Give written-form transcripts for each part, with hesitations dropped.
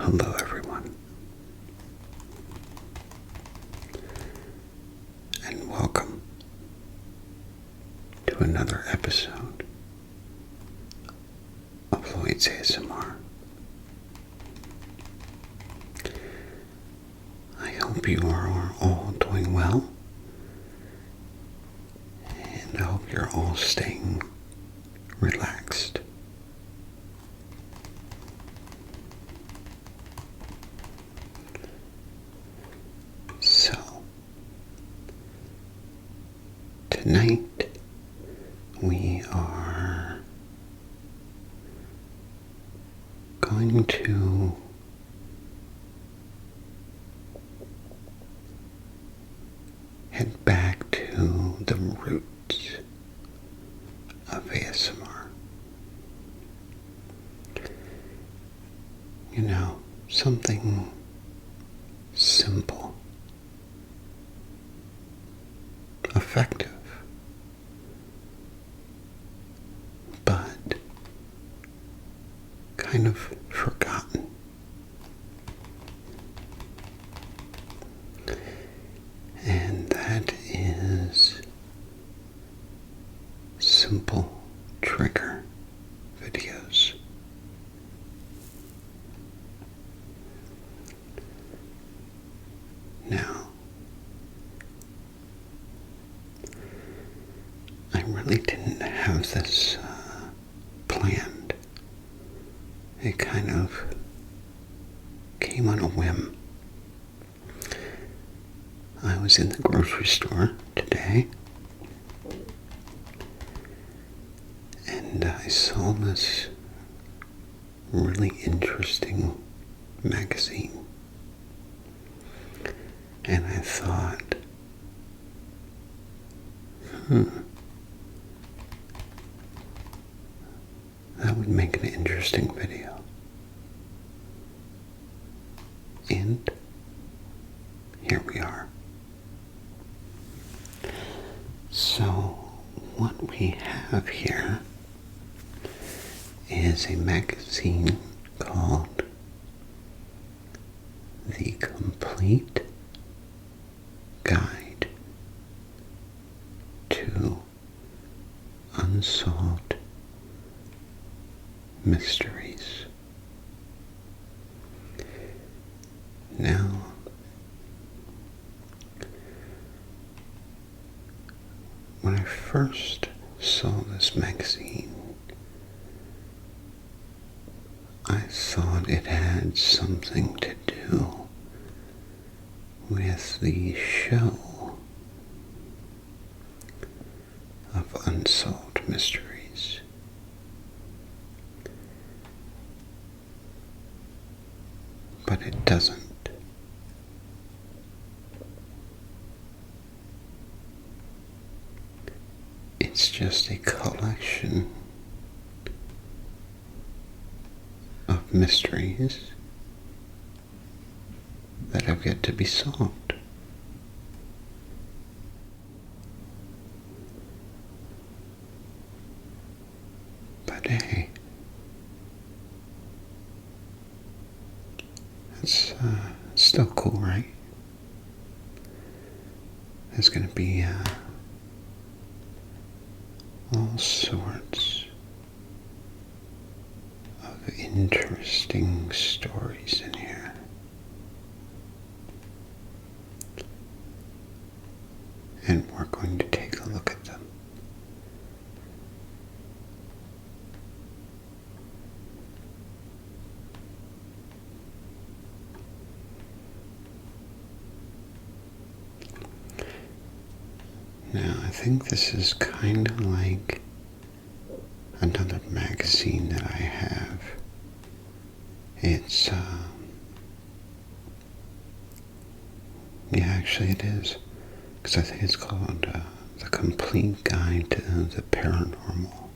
Hello everyone, and welcome to another episode of Lloyd's ASMR. I hope you are all doing well, and I hope you're all staying relaxed. So, tonight we are going to head back to the roots of ASMR. You know, something simple, effective, but kind of forgotten. And that is simple trigger videos. Now, I really didn't have this planned. It kind of came on a whim. I was in the grocery store today, and I saw this really interesting magazine. And I thought, that would make an interesting video. And here we are. So, what we have here is a magazine called The Complete Guide to Unsolved Mysteries. Now, when I first saw this magazine, I thought it had something to do with the show of Unsolved Mysteries. But it doesn't. It's just a collection of mysteries that have yet to be solved. But hey, it's still cool, right? There's going to be all sorts of interesting stories in here. And we're going to take a look at them. Now, I think this is kind of like another magazine that I have. It's, yeah, actually it is. Because I think it's called The Complete Guide to the Paranormal.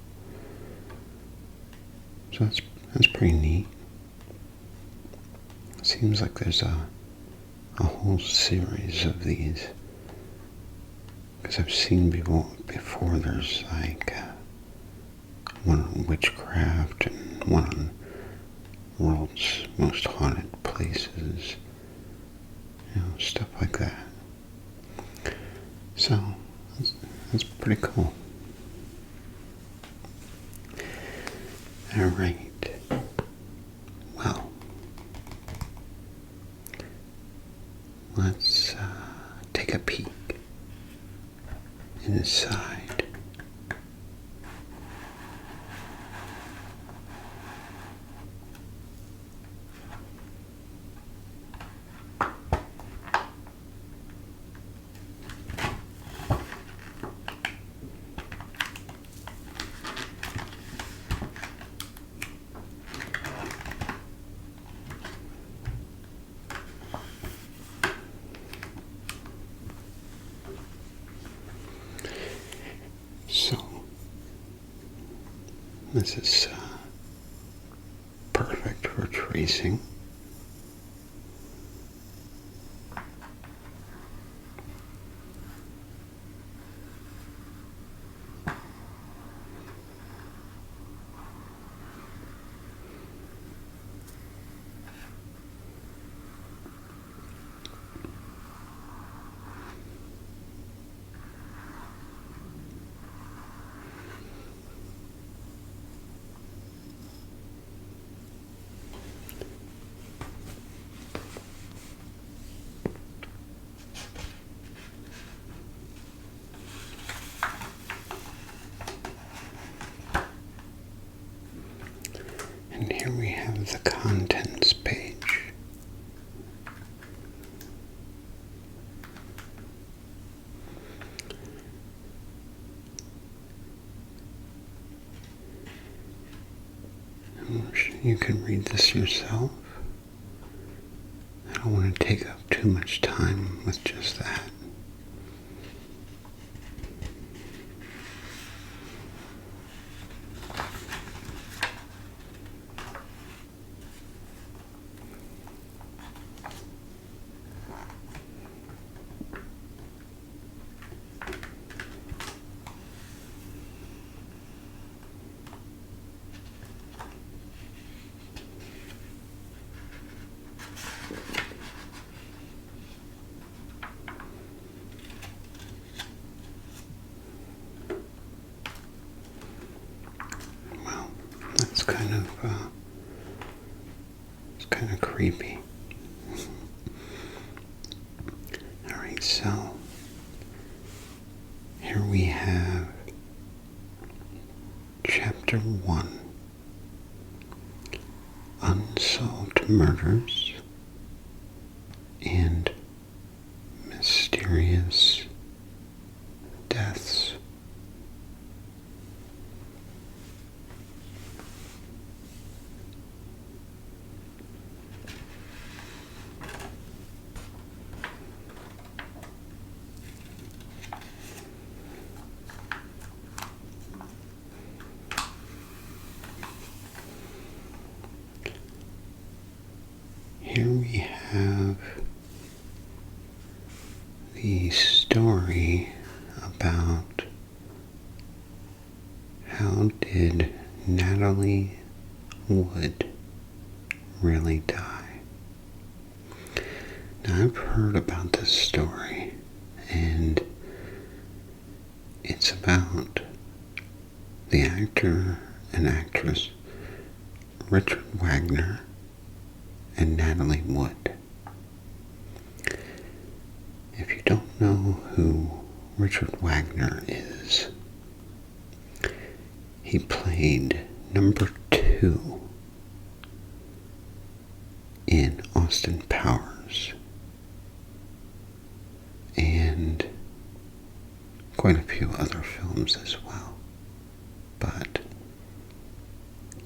So that's pretty neat. It seems like there's a whole series of these. Because I've seen before there's like one on witchcraft and one on world's most haunted places, stuff like that. So, that's pretty cool. Alright. Well, let's take a peek inside. So, this is perfect for tracing. And here we have the contents page. You can read this yourself. I don't want to take up too much time with just that. It's kind of creepy. Alright, so here we have Chapter 1, Unsolved Murders and Mysterious Deaths. Here we have the story about how did Natalie Wood really die. Now, I've heard about this story, and it's about the actor and actress Richard Wagner and Natalie Wood. If you don't know who Richard Wagner is, he played number 2 in Austin Powers and quite a few other films as well. But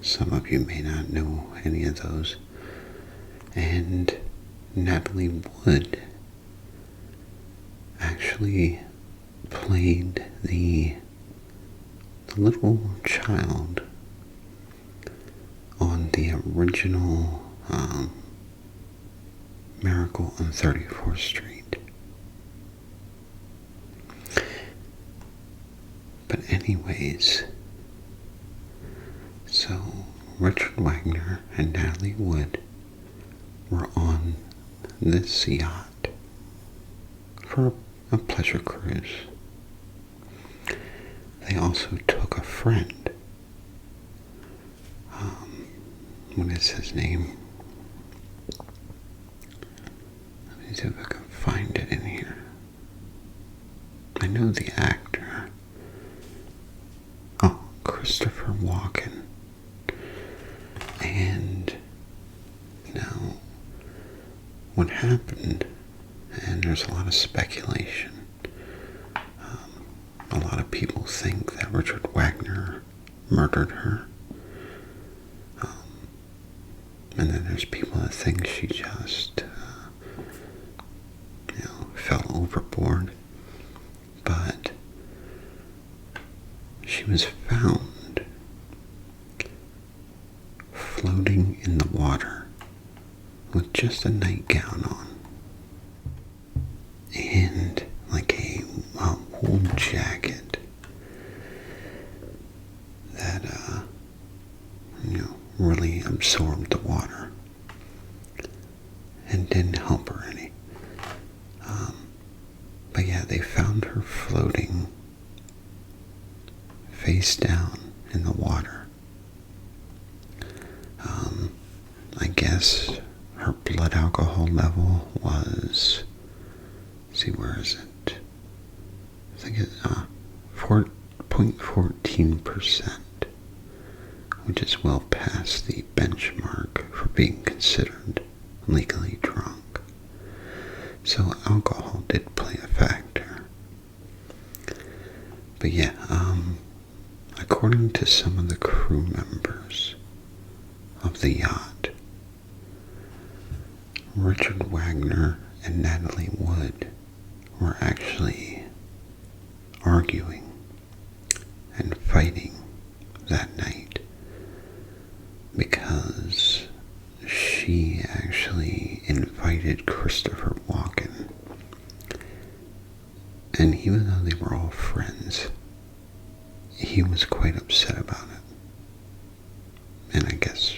some of you may not know any of those. And Natalie Wood actually played the little child on the original Miracle on 34th Street. But anyways, so Richard Wagner and Natalie Wood were on this yacht for a pleasure cruise. They also took a friend. What is his name? Let me see if I can find it in here. I know the actor. Oh, Christopher Walken. And now, what happened, and there's a lot of speculation, a lot of people think that Richard Wagner murdered her, and then there's people that think she just, fell overboard, but she was found floating in the water with just a nightgown on and like a wool jacket that really absorbed the water and didn't help her any. But yeah, they found her floating face down in the water. I guess her blood alcohol level was, where is it? I think it's 4.14%, which is well past the benchmark for being considered legally drunk. So alcohol did play a factor. But yeah, according to some of the crew members of the yacht, Richard Wagner and Natalie Wood were actually arguing and fighting that night because she actually invited Christopher Walken, and even though they were all friends, he was quite upset about it, and I guess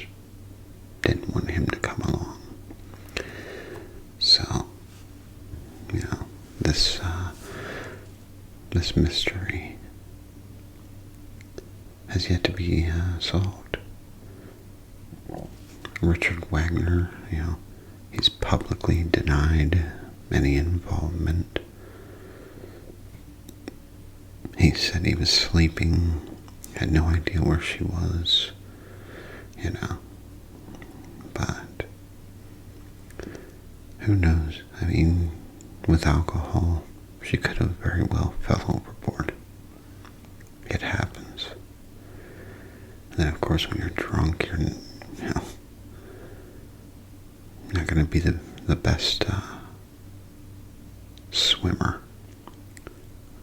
didn't want him to come along. So, this mystery has yet to be solved. Richard Wagner, he's publicly denied any involvement. He said he was sleeping, had no idea where she was, but who knows? I mean, with alcohol, she could have very well fell overboard. It happens. And then, of course, when you're drunk, you're not going to be the best swimmer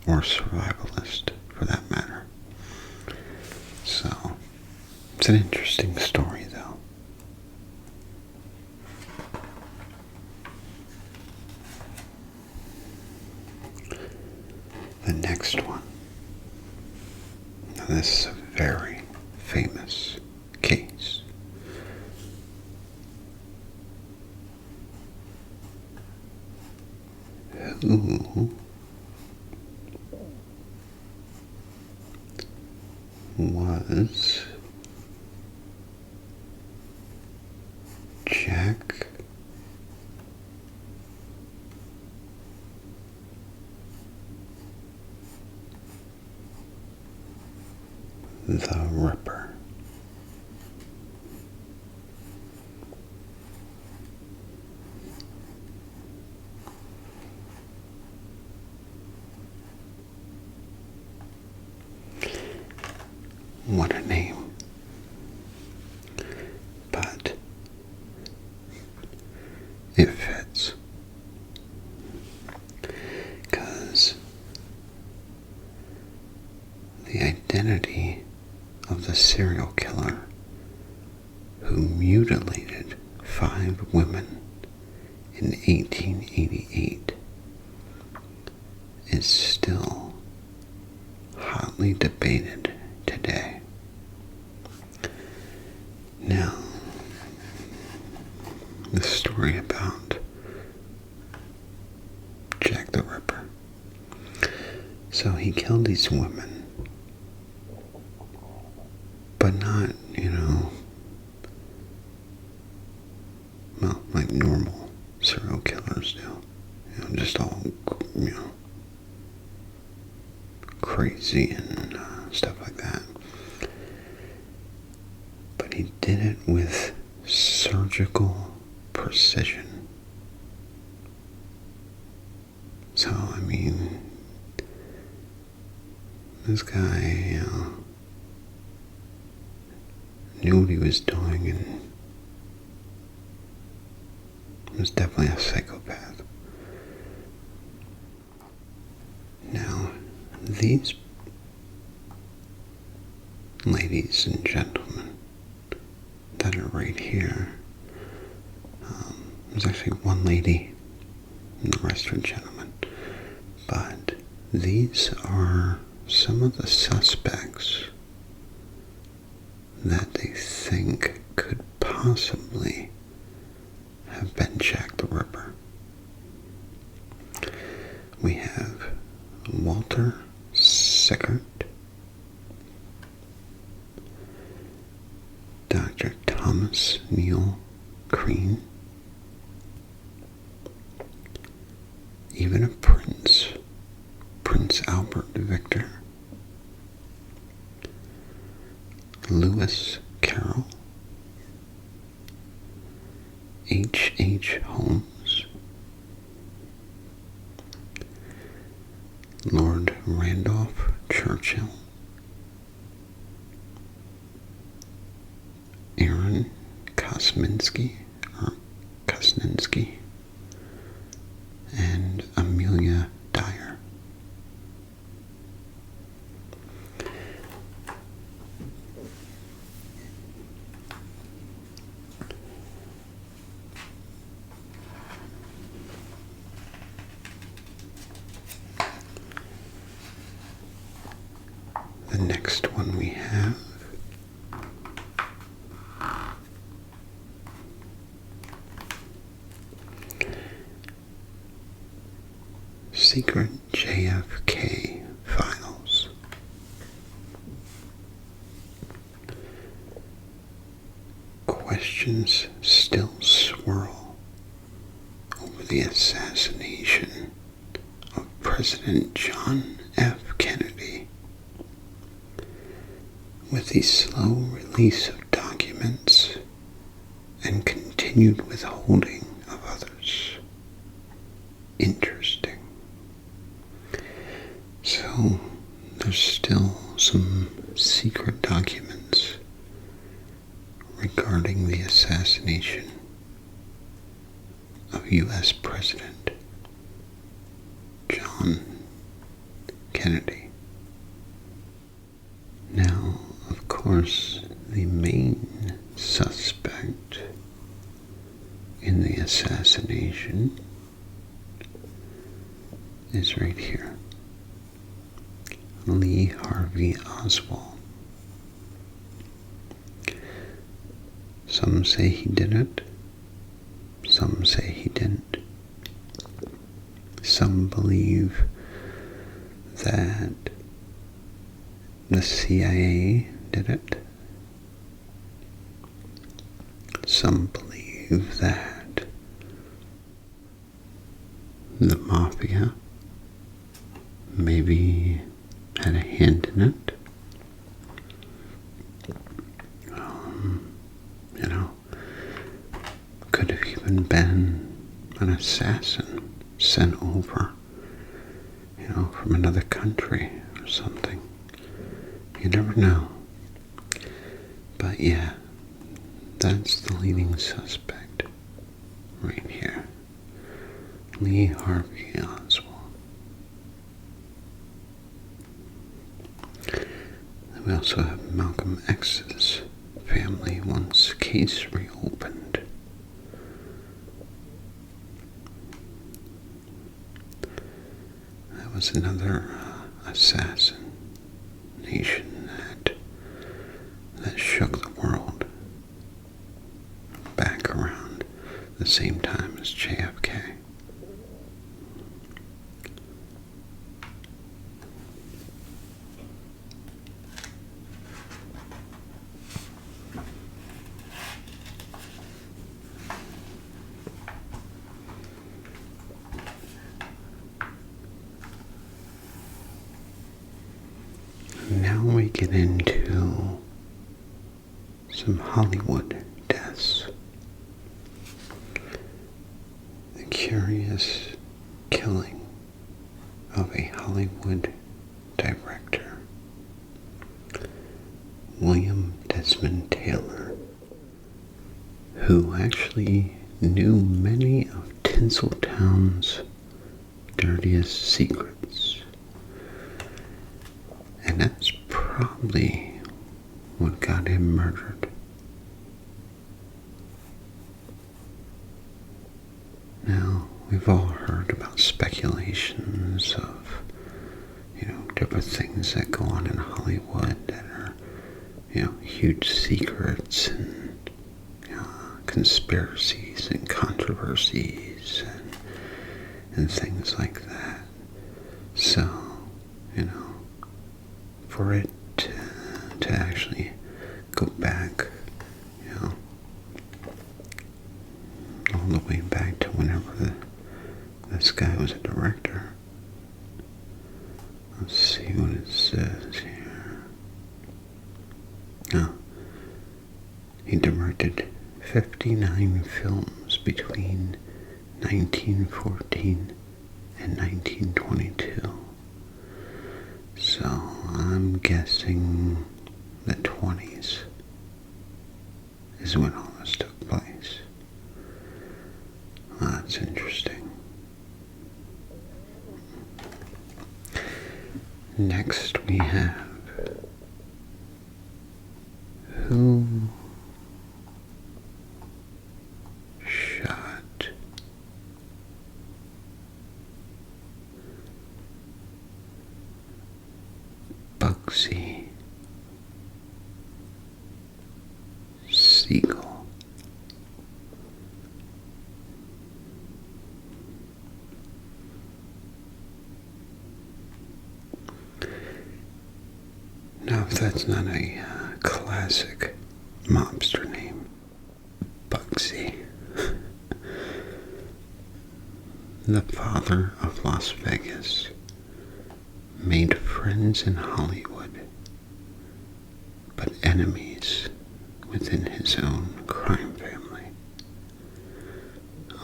or survivalist, for that matter. So, it's an interesting story, though. The next one. Now, this is a very famous case. Who was Jack the Ripper? What a name. But it fits. Because the identity of the serial killer who mutilated 5 women in 1888 is still hotly debated today. So he killed these women, but not, well, like normal serial killers do. Just all, crazy and stuff like that. But he did it with surgical precision. So, I mean, this guy, knew what he was doing and was definitely a psychopath. Now, these ladies and gentlemen that are right here, there's actually one lady and the rest are gentlemen, but these are some of the suspects that they think could possibly have been Jack the Ripper. We have Walter Sickert, Dr. Thomas Neil Crean, even a prince, Prince Albert Victor, Lewis Carroll, H. Holmes, Lord Randolph Churchill, Aaron Kosminski, and Amelia Dyer. The next one we have Secret JFK Files. Questions still swirl over the assassination of President John F. Kennedy, with the slow release of documents and continued withholding of others. Interesting. So, there's still some secret documents regarding the assassination of U.S. President John Kennedy. Now, of course, the main suspect in the assassination is right here. Lee Harvey Oswald. Some say he did it. Some say he didn't. Some believe that the CIA did it. Some believe that the mafia maybe had a hand in it. Could have even been an assassin sent over, from another country or something. You never know. But yeah, that's the leading suspect right here. Lee Harvey Oswald. We also have Malcolm X's family once case reopened. That was another assassination that shook the world back around the same time as JFK. Now we get into some Hollywood deaths. The curious killing of a Hollywood director, William Desmond Taylor, who actually knew many of Tinseltown's dirtiest secrets. And that's probably what got him murdered. Now, we've all heard about speculations of, different things that go on in Hollywood that are, huge secrets and conspiracies and controversies and things like that. So, for it to actually go back, all the way back to whenever this guy was a director. Let's see what it says here. Oh, he directed 59 films between 1914 and 1922. So I'm guessing the 20s is when all this took place. Well, that's interesting. Next we have who shot Bugsy Siegel. Now, if that's not a classic mobster name, Bugsy. The father of Las Vegas made friends in Hollywood, but enemies within his own crime family.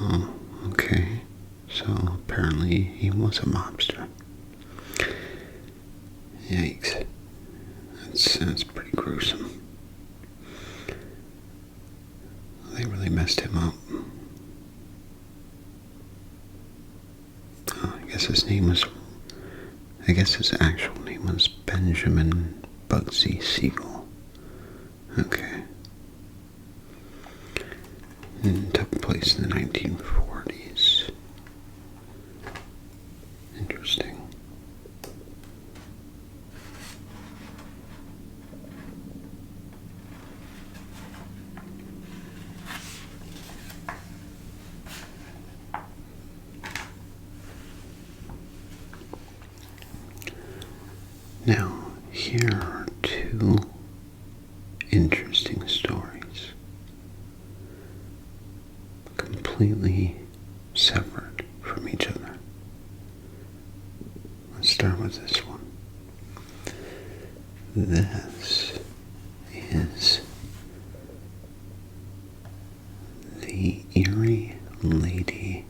Oh, okay. So apparently he was a mobster. Yikes. That's pretty gruesome. They really messed him up. Oh, I guess his actual name was Benjamin Bugsy Siegel. Okay. And it took place in the 1940s. Interesting. Now, here are two interesting stories, completely separate from each other. Let's start with this one. This is the eerie lady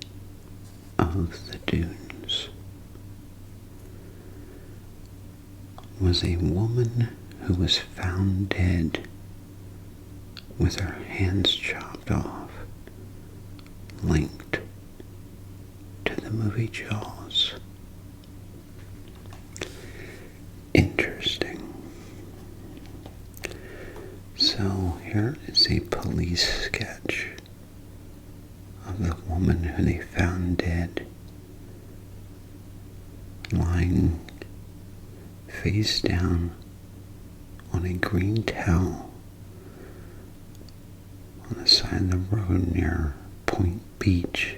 of the dunes. Was a woman who was found dead with her hands chopped off, linked to the movie Jaws. Interesting. So here is a police sketch of the woman who they found dead, lying face down on a green towel on the side of the road near Point Beach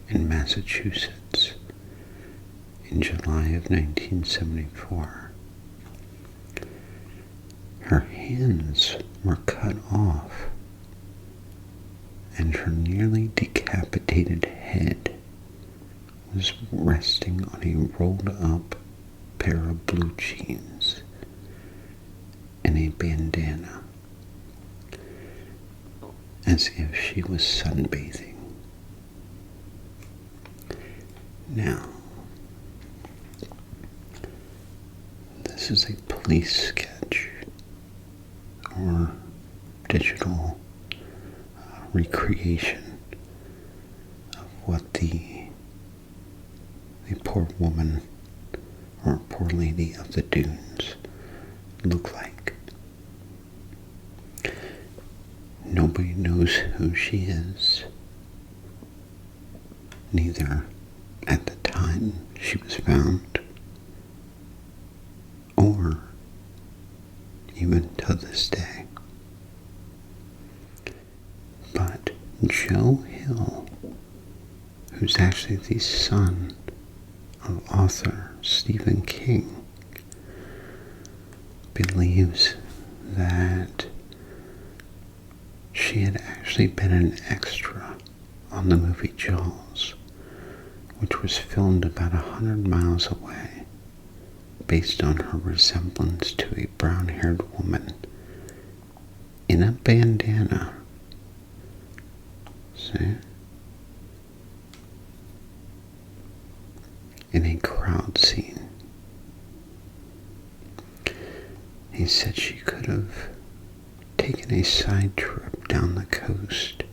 in Massachusetts in July of 1974. Her hands were cut off and her nearly decapitated head was resting on a rolled up pair of blue jeans a bandana, as if she was sunbathing. Now, this is a police sketch or digital recreation of what the poor woman or poor lady of the dunes look like. Nobody knows who she is, neither at the time she was found or even to this day. But Joe Hill, who's actually the son of author Stephen King, believes that she had actually been an extra on the movie Jaws, which was filmed about 100 miles away, based on her resemblance to a brown-haired woman in a bandana. See? In a crowd scene. He said she could have taken a side trip down the coast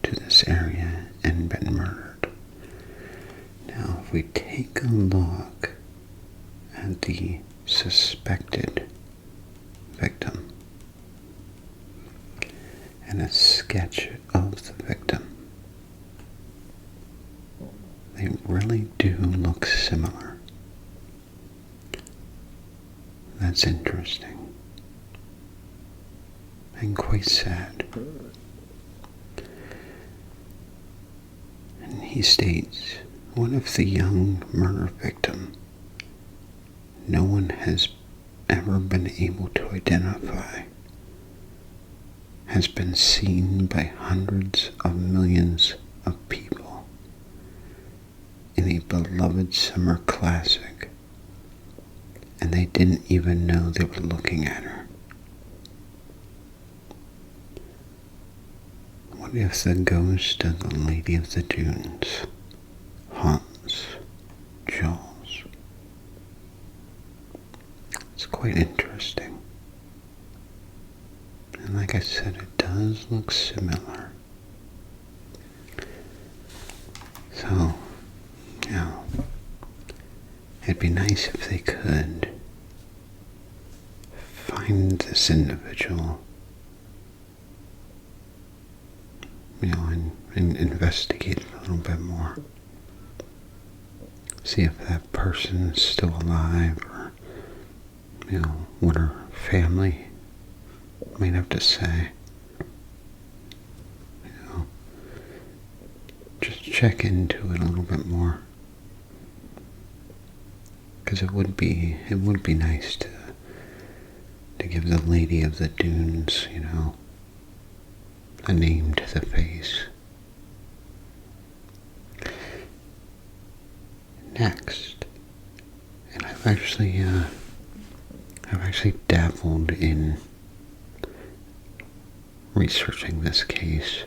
to this area and been murdered. Now, if we take a look at the suspected victim and a sketch of the victim, they really do look similar. That's interesting and quite sad. And he states, what if the young murder victim no one has ever been able to identify has been seen by hundreds of millions of people in a beloved summer classic, and they didn't even know they were looking at her? What if the ghost of the Lady of the Dunes haunts Jaws? It's quite interesting. And like I said, it does look similar. So, it'd be nice if they could find this individual, and investigate it a little bit more. See if that person is still alive, or, what her family might have to say. Just check into it a little bit more. Because it would be nice to give the Lady of the Dunes, a name to the face. Next, and I've actually dabbled in researching this case.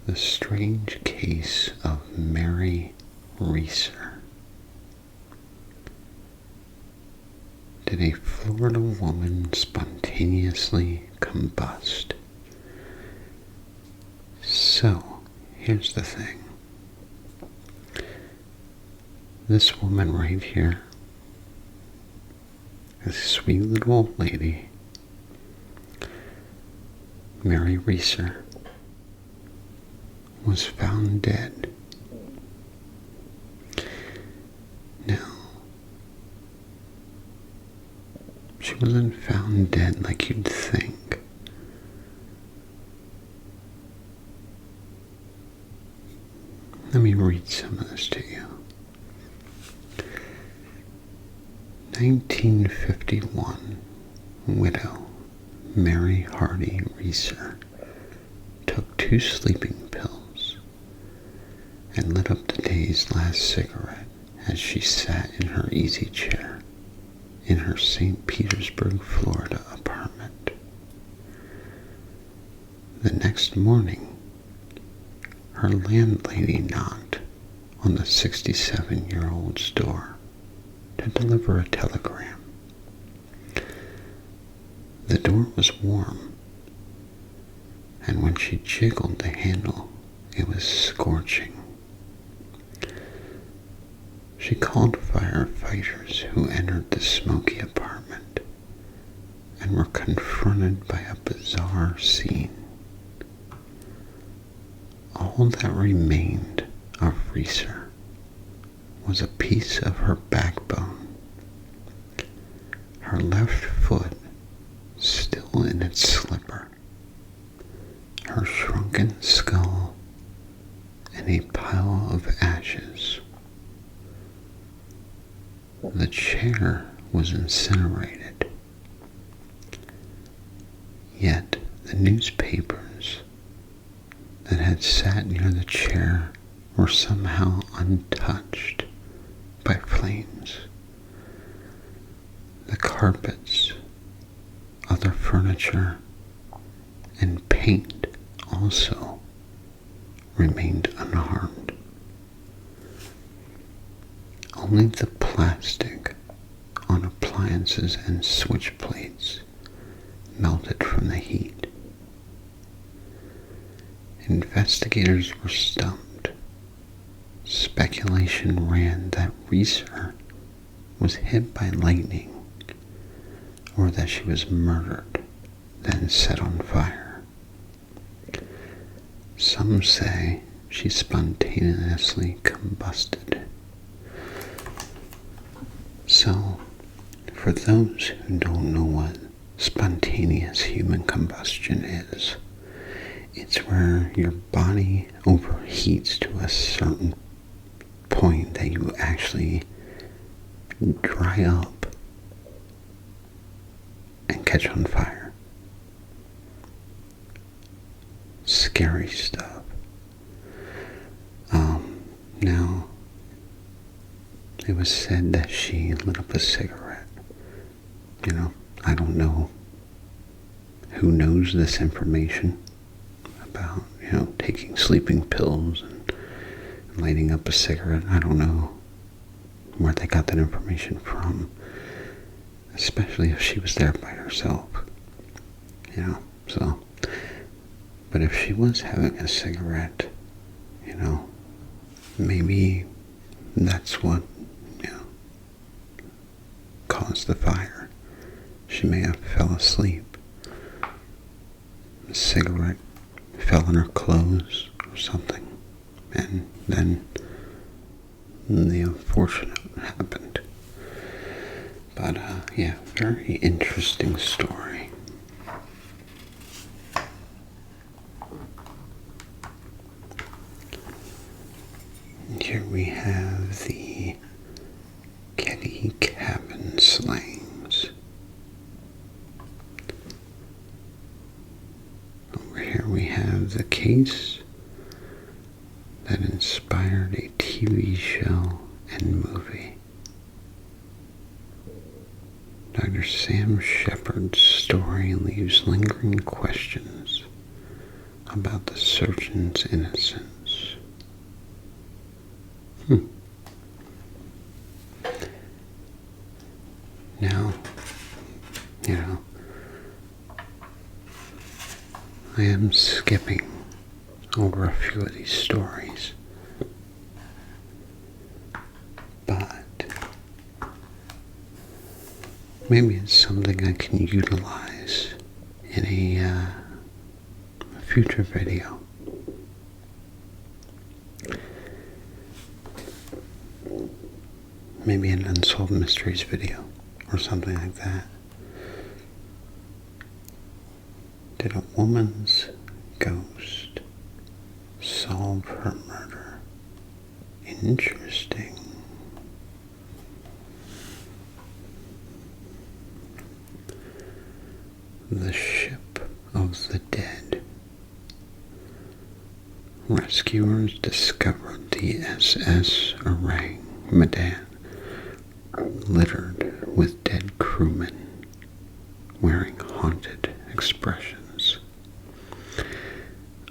The strange case of Mary Reiser. Did a Florida woman spontaneously combust? So, here's the thing. This woman right here, this sweet little old lady, Mary Reiser, was found dead. Now, she wasn't found dead like you'd think. Let me read some of this to you. 1951, widow Mary Hardy Reiser took 2 sleeping pills and lit up the day's last cigarette as she sat in her easy chair in her St. Petersburg, Florida apartment. The next morning, her landlady knocked on the 67-year-old's door to deliver a telegram. The door was warm, and when she jiggled the handle, it was scorching. She called firefighters who entered the smoky apartment and were confronted by a bizarre scene. All that remained of Reiser was a piece of her backbone, her left foot still in its slipper, her shrunken skull, and a pile of ashes. The chair was incinerated, yet the newspapers that had sat near the chair were somehow untouched by flames. The carpets, other furniture, and paint also remained unharmed. Only the plastic on appliances and switch plates melted from the heat. Investigators were stumped. Speculation ran that Reiser was hit by lightning, or that she was murdered, then set on fire. Some say she spontaneously combusted. So, for those who don't know what spontaneous human combustion is, it's where your body overheats to a certain point that you actually dry up and catch on fire. Scary stuff. Now, it was said that she lit up a cigarette. I don't know who knows this information about, taking sleeping pills and lighting up a cigarette. I don't know where they got that information from, especially if she was there by herself, so. But if she was having a cigarette, maybe that's what, caused the fire. She may have fell asleep. The cigarette fell in her clothes or something, and then the unfortunate happened. But, very interesting story. Here we have the Getty cabin slangs. Over here we have the case that inspired a TV show and movie. Dr. Sam Shepard's story leaves lingering questions about the surgeon's innocence. Now, I am skipping over a few of these stories, but maybe it's something I can utilize in a future video. Maybe an Unsolved Mysteries video or something like that. Did a woman's ghost solve her murder? Interesting. The Ship of the Dead. Rescuers discovered the SS Orang Medan littered with dead crewmen wearing haunted expressions.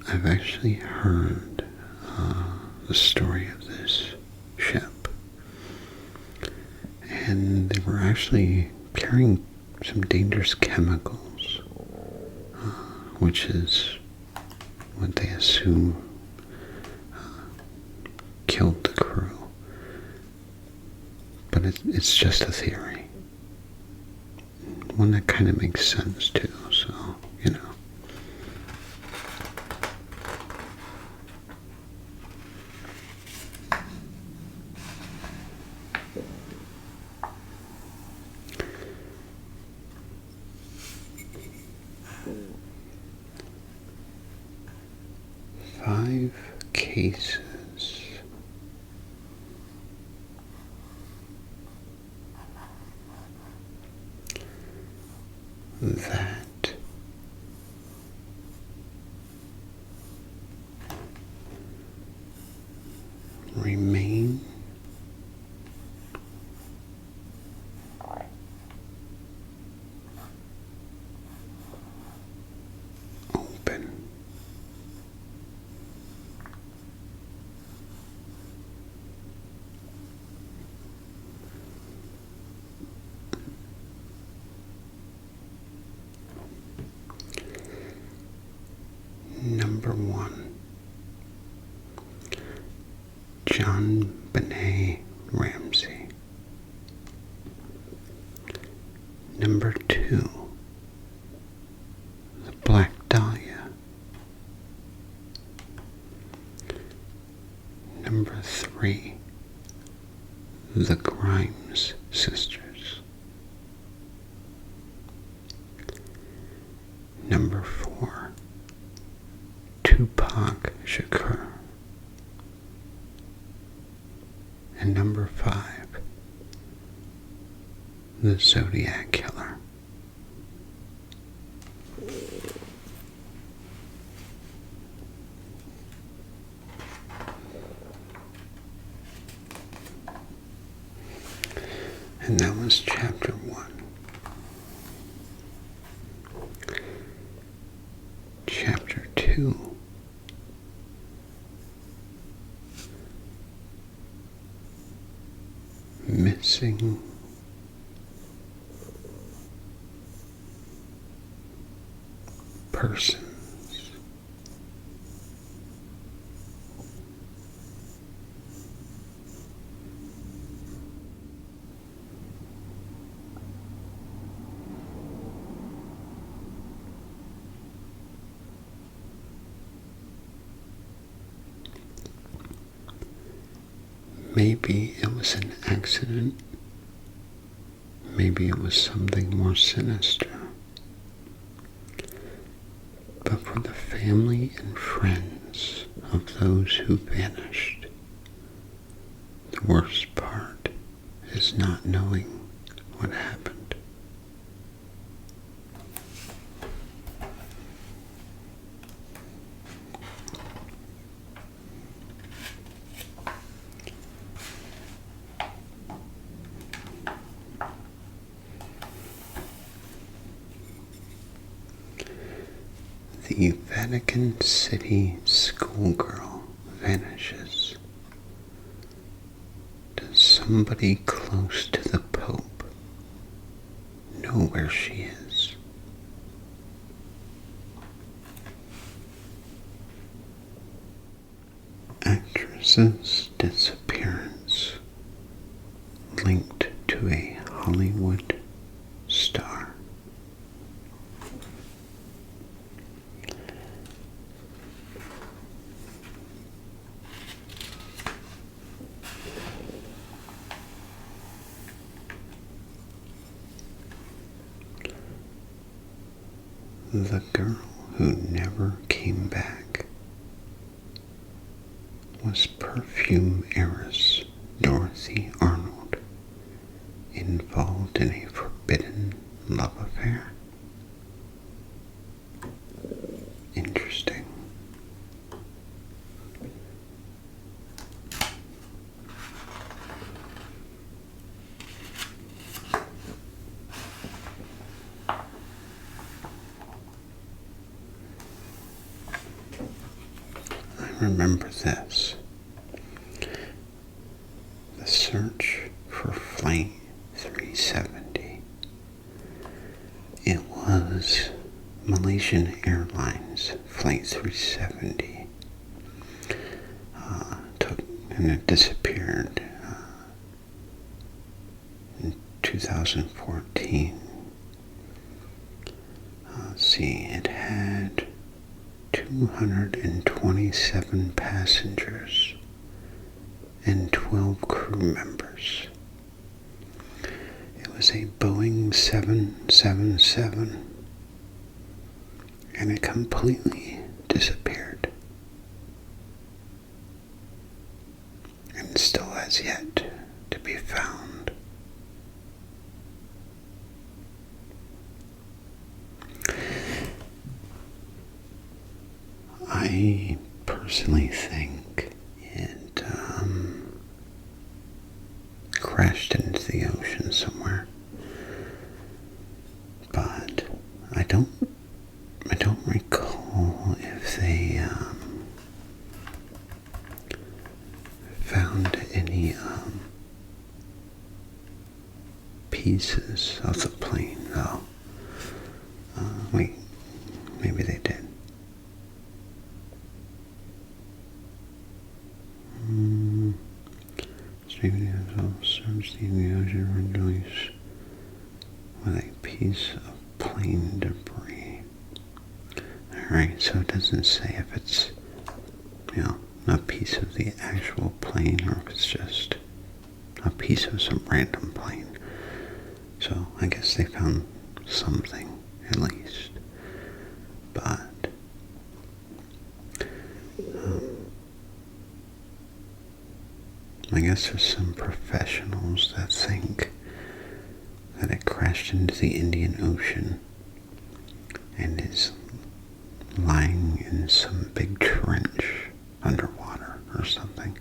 I've actually heard the story of this ship, and they were actually carrying some dangerous chemicals, which is what they assume killed the crew. But it's just a theory. One that kind of makes sense too, so, you know. Five cases that remain open. Number 1, John Benet Ramsey. Number 2, the Black Dahlia. Number 3, the Grimes sisters. Number 4, Tupac Shakur. And number 5, the Zodiac Killer. And that was chapter 1. Chapter 2. Missing persons. Maybe it was an accident. Maybe it was something more sinister. But for the family and friends of those who vanished, the worst part is not knowing what happened. The Vatican City schoolgirl vanishes. Does somebody close to the Pope know where she is? Actress's disappearance linked to a Hollywood star. The girl who never came back was Perfume heiress Dorothy Arnold, involved in a forbidden love affair. Interesting. remember this. The search for Flight 370. It was Malaysian Airlines Flight 370. And it disappeared in 2014. It had 227 passengers and 12 crew members. It was a Boeing 777, and it completely disappeared, and still has yet to be found. I personally think it crashed into the ocean somewhere, but I don't recall if they found any pieces of the plane, though. Wait, maybe they did. Searched in the ocean release with a piece of plane debris. Alright, so it doesn't say if it's, a piece of the actual plane or if it's just a piece of some random plane. So I guess they found something at least. But I guess there's some professionals that think that it crashed into the Indian Ocean and is lying in some big trench underwater or something.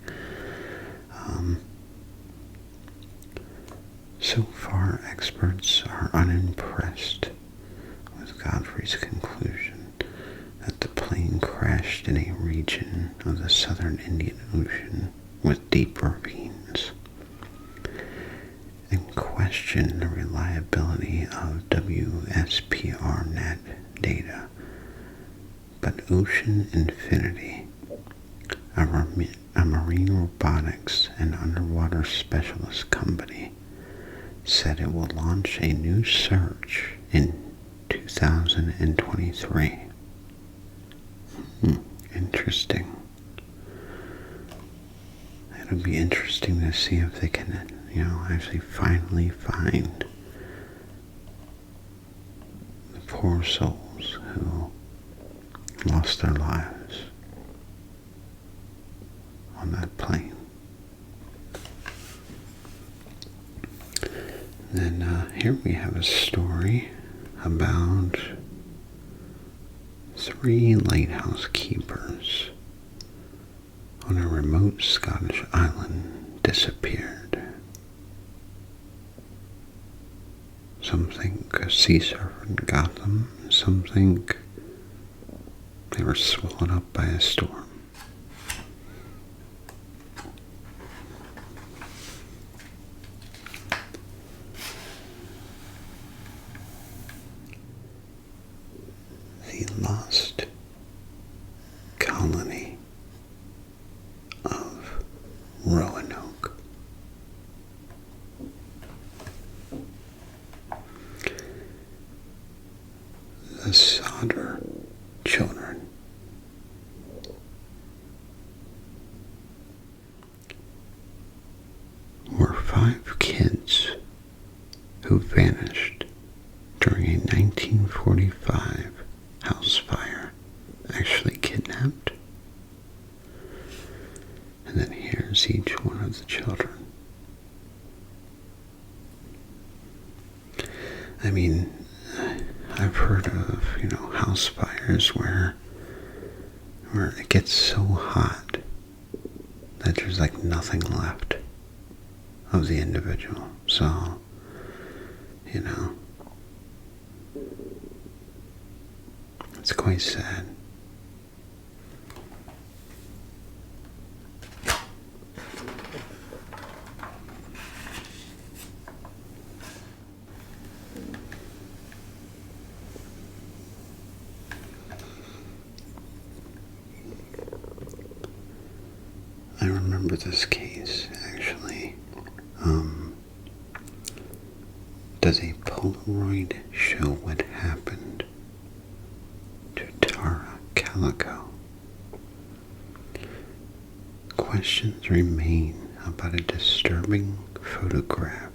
So far, experts are unimpressed with Godfrey's conclusion that the plane crashed in a region of the southern Indian Ocean with deep ravines, and question the reliability of WSPR-net data. But Ocean Infinity, a marine robotics and underwater specialist company, said it will launch a new search in 2023. Interesting. It'll be interesting to see if they can, actually finally find the poor souls who lost their lives on that plane. Then here we have a story about 3 lighthouse keepers on a remote Scottish island disappeared. Some think a sea serpent got them, and some think they were swallowed up by a storm. The lost colony of Roanoke. The Sodder children. Were 5 kids who vanished during a 1945 house fire actually kidnapped? And then here's each one of the children. I mean, I've heard of, house fires where it gets so hot that there's like nothing left of the individual. So, it's quite sad. remember this case, actually. Does a Polaroid show what happened to Tara Calico? Questions remain about a disturbing photograph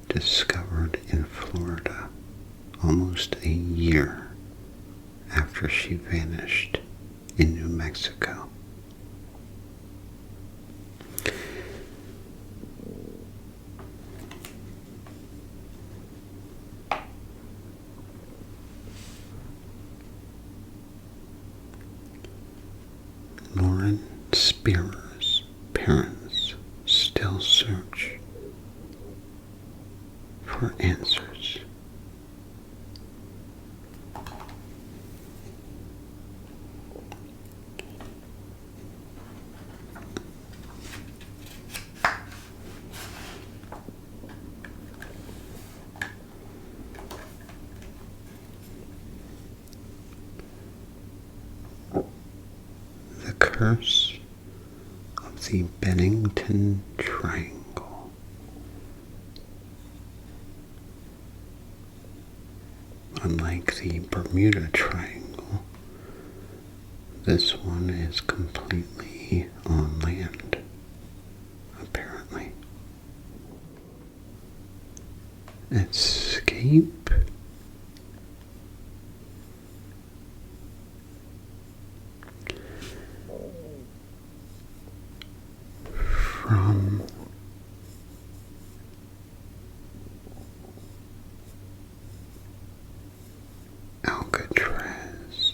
discovered in Florida almost a year after she vanished in New Mexico. Lauren Spearer's parents still search for answers. The Curse of the Bennington Triangle. Unlike the Bermuda Triangle, this one is completely on land, apparently. Escape from Alcatraz.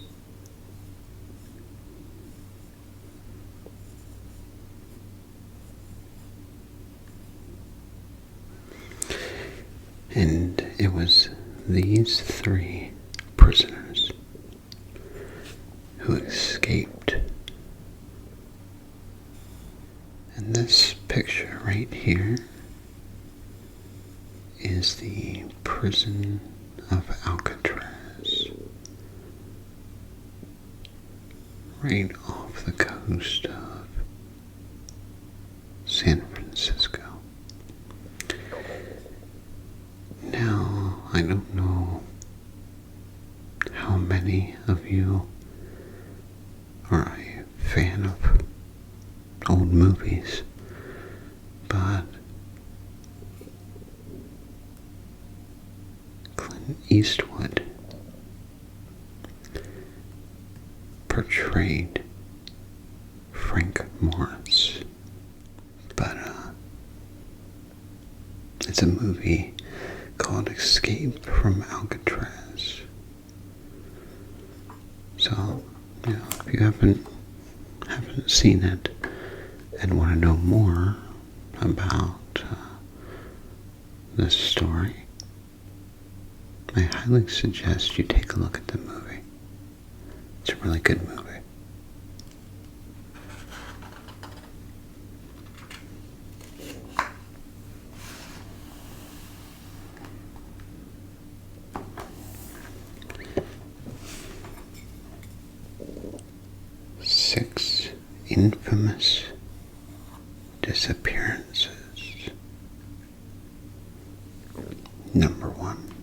And it was these three prisoners who escaped. And this picture right here is the prison of Alcatraz, right off the coast of San Francisco. Now, I don't know how many of you are a fan of old movies, but Clint Eastwood portrayed Frank Morris. But it's a movie called Escape from Alcatraz. So, if you haven't seen it and want to know more about this story, I highly suggest you take a look at the movie. It's a really good movie. Six infamous disappearances. Number 1.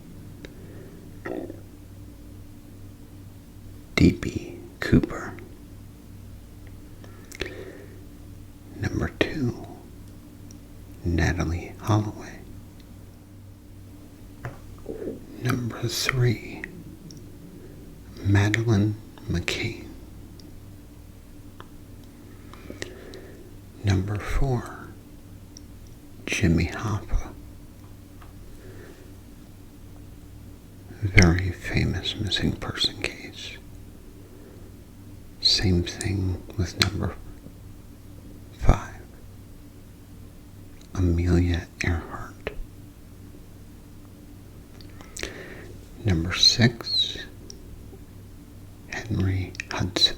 D.B. Cooper. Number 2. Natalie Holloway. Number 3. Madeleine McCain. Number 4. Jimmy Hoffa. Very famous missing person case. Same thing with number 5. Amelia Earhart. Number 6. Henry Hudson.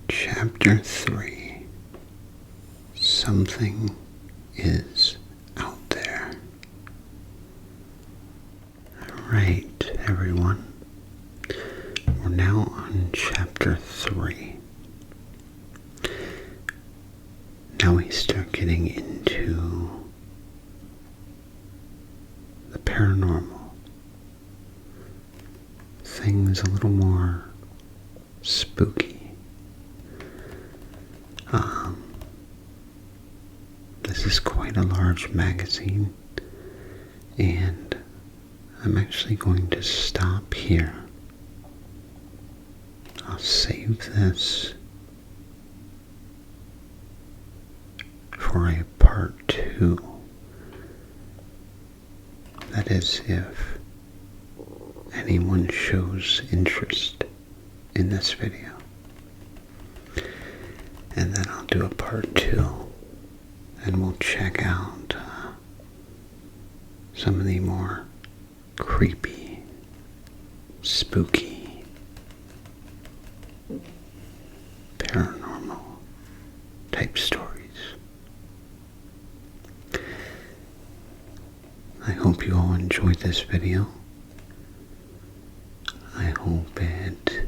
Chapter 3. something is out there. Alright, everyone. We're now on chapter 3. Now we start getting into the paranormal. Things a little more spooky. This is quite a large magazine, and I'm actually going to stop here. I'll save this for a part 2. That is, if anyone shows interest in this video. And then I'll do a part 2, and we'll check out some of the more creepy, spooky, paranormal type stories. I hope you all enjoyed this video. I hope it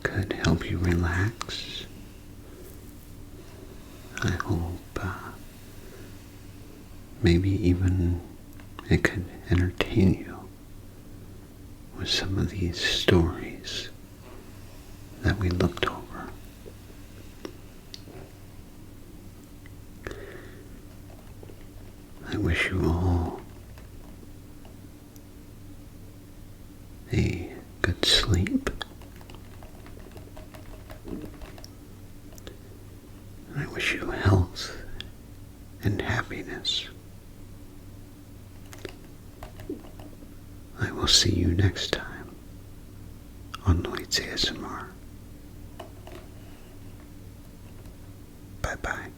could help you relax. I hope maybe even it could entertain you with some of these stories that we looked over. I wish you all a good sleep. I wish you health and happiness. I will see you next time on Lloyd's ASMR. Bye-bye.